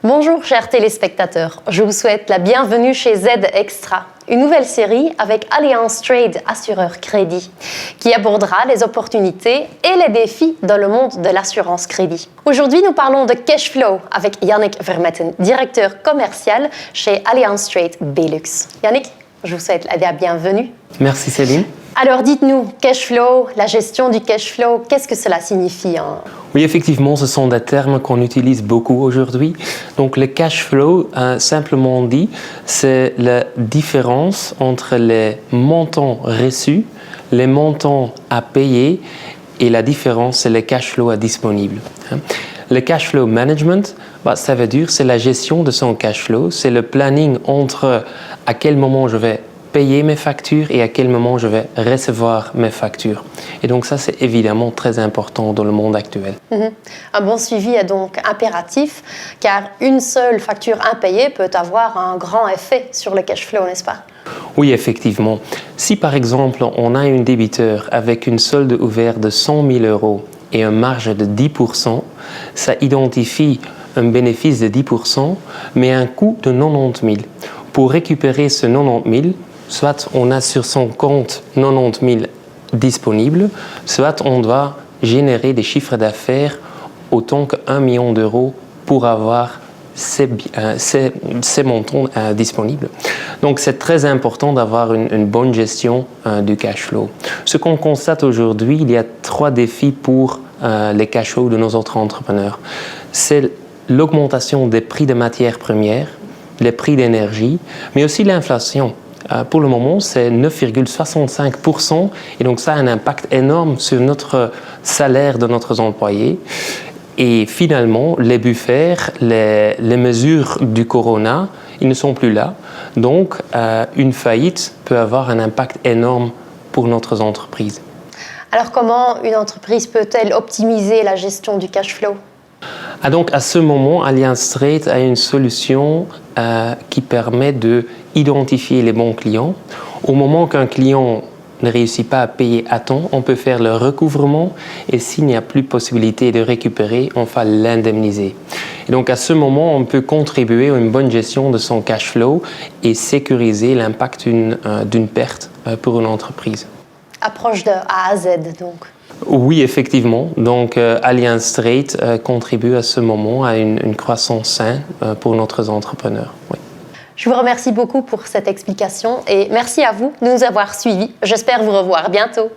Bonjour chers téléspectateurs, je vous souhaite la bienvenue chez Z Extra, une nouvelle série avec Allianz Trade Assureur Crédit, qui abordera les opportunités et les défis dans le monde de l'assurance crédit. Aujourd'hui, nous parlons de cash flow avec Yannick Vermetten, directeur commercial chez Allianz Trade Belux. Yannick, je vous souhaite la bienvenue. Merci Céline. Alors dites-nous, cash flow, la gestion du cash flow, qu'est-ce que cela signifie Oui, effectivement, ce sont des termes qu'on utilise beaucoup aujourd'hui. Donc le cash flow, simplement dit, c'est la différence entre les montants reçus, les montants à payer et la différence, c'est le cash flow disponible. Le cash flow management, ça veut dire c'est la gestion de son cash flow, c'est le planning entre à quel moment je vais payer mes factures et à quel moment je vais recevoir mes factures. Et donc ça, c'est évidemment très important dans le monde actuel. Un bon suivi est donc impératif, car une seule facture impayée peut avoir un grand effet sur le cash flow, n'est-ce pas? Oui, effectivement. Si par exemple, on a un débiteur avec une solde ouverte de 100 000 € et une marge de 10%, ça identifie un bénéfice de 10%, mais un coût de 90 000. Pour récupérer ce 90 000, soit on a sur son compte 90 000 disponibles, soit on doit générer des chiffres d'affaires autant que 1 million d'euros pour avoir ces montants disponibles. Donc c'est très important d'avoir une bonne gestion du cash flow. Ce qu'on constate aujourd'hui, il y a 3 défis pour les cash flows de nos autres entrepreneurs. C'est l'augmentation des prix de matières premières, les prix d'énergie, mais aussi l'inflation. Pour le moment, c'est 9,65% et donc ça a un impact énorme sur notre salaire de nos employés. Et finalement, les buffers, les mesures du corona, ils ne sont plus là. Donc, une faillite peut avoir un impact énorme pour notre entreprise. Alors, comment une entreprise peut-elle optimiser la gestion du cash flow? Donc à ce moment, Allianz Trade a une solution qui permet d'identifier les bons clients. Au moment qu'un client ne réussit pas à payer à temps, on peut faire le recouvrement et s'il n'y a plus de possibilité de récupérer, on va l'indemniser. Et donc à ce moment, on peut contribuer à une bonne gestion de son cash flow et sécuriser l'impact d'une perte pour une entreprise. Approche de A à Z donc. Oui, effectivement. Donc, Allianz Trade contribue à ce moment à une croissance saine pour notre entrepreneur. Oui. Je vous remercie beaucoup pour cette explication et merci à vous de nous avoir suivis. J'espère vous revoir bientôt.